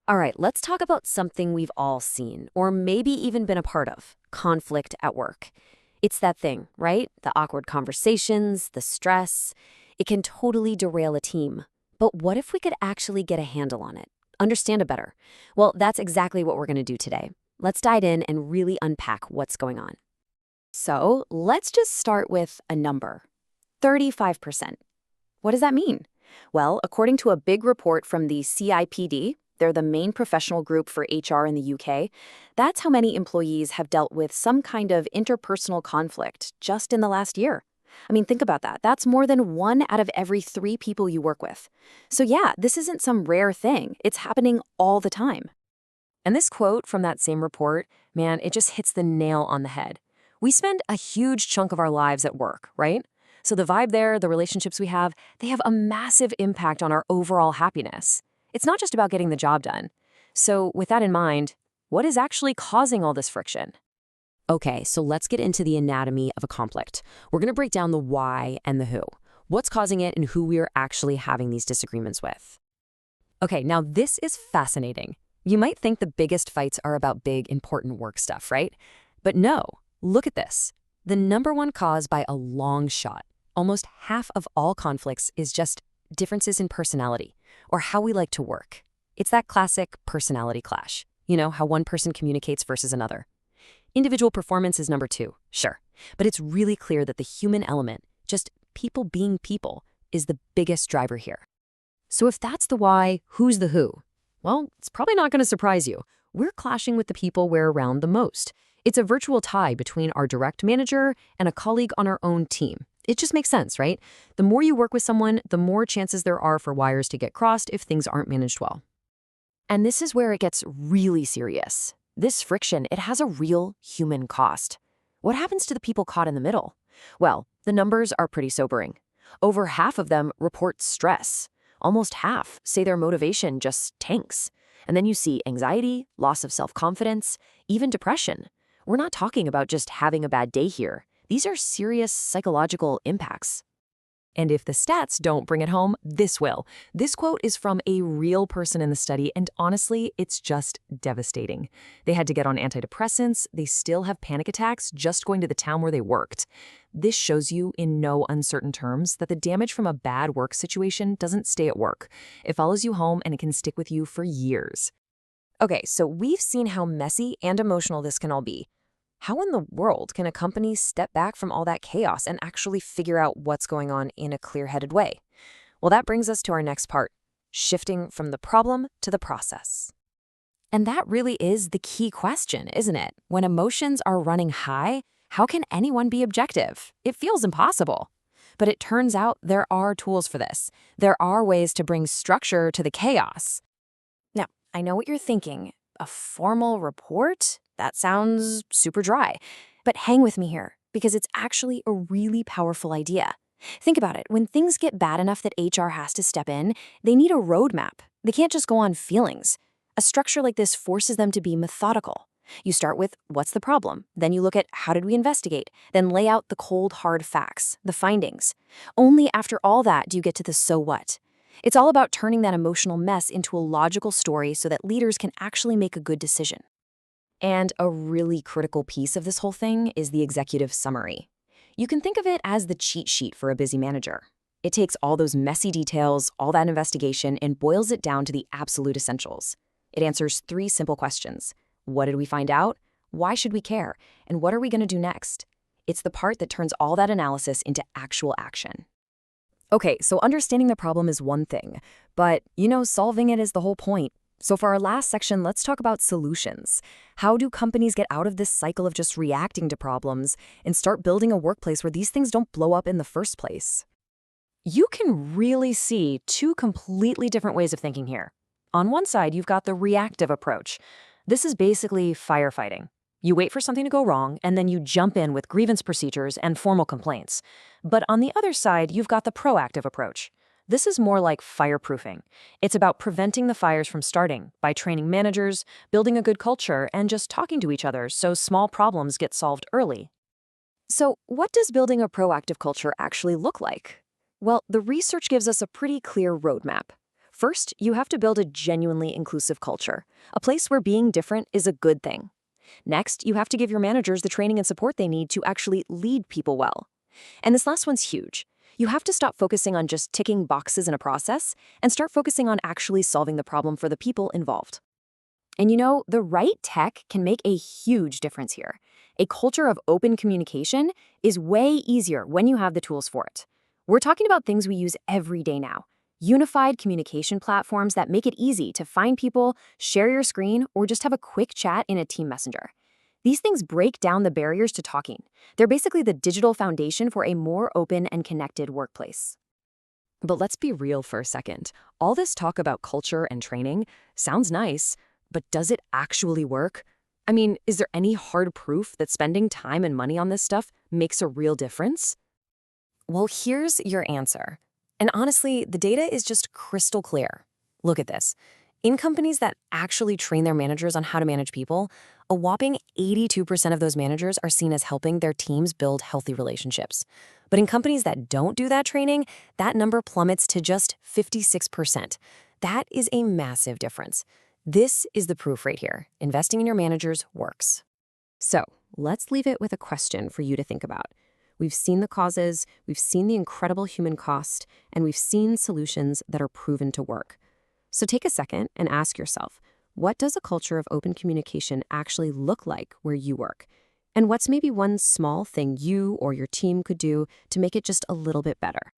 All right, let's talk about something we've all seen, or maybe even been a part of: conflict at work. It's that thing, right? The awkward conversations, the stress. It can totally derail a team. But what if we could actually get a handle on it? Understand it better? Well, that's exactly what we're going to do today. Let's dive in and really unpack what's going on. So let's just start with a number: 35%. What does that mean? Well, according to a big report from the CIPD, they're the main professional group for HR in the UK, that's how many employees have dealt with some kind of interpersonal conflict just in the last year. I mean, think about that. That's more than 1 out of every 3 people you work with. So yeah, this isn't some rare thing. It's happening all the time. And this quote from that same report, man, it just hits the nail on the head. We spend a huge chunk of our lives at work, right? So the vibe there, the relationships we have, they have a massive impact on our overall happiness. It's not just about getting the job done. So with that in mind, what is actually causing all this friction? Okay, so let's get into the anatomy of a conflict. We're going to break down the why and the who. What's causing it and who we are actually having these disagreements with. Okay, now this is fascinating. You might think the biggest fights are about big, important work stuff, right? But no, look at this. The number one cause by a long shot, almost half of all conflicts, is just differences in personality, or how we like to work. It's that classic personality clash. You know, how one person communicates versus another. Individual performance is number 2, sure. But it's really clear that the human element, just people being people, is the biggest driver here. So if that's the why, who's the who? Well, it's probably not going to surprise you. We're clashing with the people we're around the most. It's a virtual tie between our direct manager and a colleague on our own team. It just makes sense, right? The more you work with someone, the more chances there are for wires to get crossed if things aren't managed well. And this is where it gets really serious. This friction, it has a real human cost. What happens to the people caught in the middle? Well, the numbers are pretty sobering. Over half of them report stress. Almost half say their motivation just tanks. And then you see anxiety, loss of self-confidence, even depression. We're not talking about just having a bad day here. These are serious psychological impacts. And if the stats don't bring it home, this will. This quote is from a real person in the study, and honestly, it's just devastating. They had to get on antidepressants, they still have panic attacks just going to the town where they worked. This shows you, in no uncertain terms, that the damage from a bad work situation doesn't stay at work. It follows you home and it can stick with you for years. Okay, so we've seen how messy and emotional this can all be. How in the world can a company step back from all that chaos and actually figure out what's going on in a clear-headed way? Well, that brings us to our next part: shifting from the problem to the process. And that really is the key question, isn't it? When emotions are running high, how can anyone be objective? It feels impossible. But it turns out there are tools for this. There are ways to bring structure to the chaos. Now, I know what you're thinking. A formal report? That sounds super dry. But hang with me here, because it's actually a really powerful idea. Think about it. When things get bad enough that HR has to step in, they need a roadmap. They can't just go on feelings. A structure like this forces them to be methodical. You start with, what's the problem? Then you look at, how did we investigate? Then lay out the cold, hard facts, the findings. Only after all that do you get to the so what. It's all about turning that emotional mess into a logical story so that leaders can actually make a good decision. And a really critical piece of this whole thing is the executive summary. You can think of it as the cheat sheet for a busy manager. It takes all those messy details, all that investigation, and boils it down to the absolute essentials. It answers 3 simple questions. What did we find out? Why should we care? And what are we going to do next? It's the part that turns all that analysis into actual action. Okay, so understanding the problem is one thing, but, solving it is the whole point. So for our last section, let's talk about solutions. How do companies get out of this cycle of just reacting to problems and start building a workplace where these things don't blow up in the first place? You can really see 2 completely different ways of thinking here. On one side, you've got the reactive approach. This is basically firefighting. You wait for something to go wrong, and then you jump in with grievance procedures and formal complaints. But on the other side, you've got the proactive approach. This is more like fireproofing. It's about preventing the fires from starting by training managers, building a good culture, and just talking to each other so small problems get solved early. So what does building a proactive culture actually look like? Well, the research gives us a pretty clear roadmap. First, you have to build a genuinely inclusive culture, a place where being different is a good thing. Next, you have to give your managers the training and support they need to actually lead people well. And this last one's huge. You have to stop focusing on just ticking boxes in a process and start focusing on actually solving the problem for the people involved. And the right tech can make a huge difference here. A culture of open communication is way easier when you have the tools for it. We're talking about things we use every day now. Unified communication platforms that make it easy to find people, share your screen, or just have a quick chat in a team messenger. These things break down the barriers to talking. They're basically the digital foundation for a more open and connected workplace. But let's be real for a second. All this talk about culture and training sounds nice, but does it actually work? I mean, is there any hard proof that spending time and money on this stuff makes a real difference? Well, here's your answer. And honestly, the data is just crystal clear. Look at this. In companies that actually train their managers on how to manage people, a whopping 82% of those managers are seen as helping their teams build healthy relationships. But in companies that don't do that training, that number plummets to just 56%. That is a massive difference. This is the proof right here. Investing in your managers works. So let's leave it with a question for you to think about. We've seen the causes, we've seen the incredible human cost, and we've seen solutions that are proven to work. So take a second and ask yourself, what does a culture of open communication actually look like where you work? And what's maybe one small thing you or your team could do to make it just a little bit better?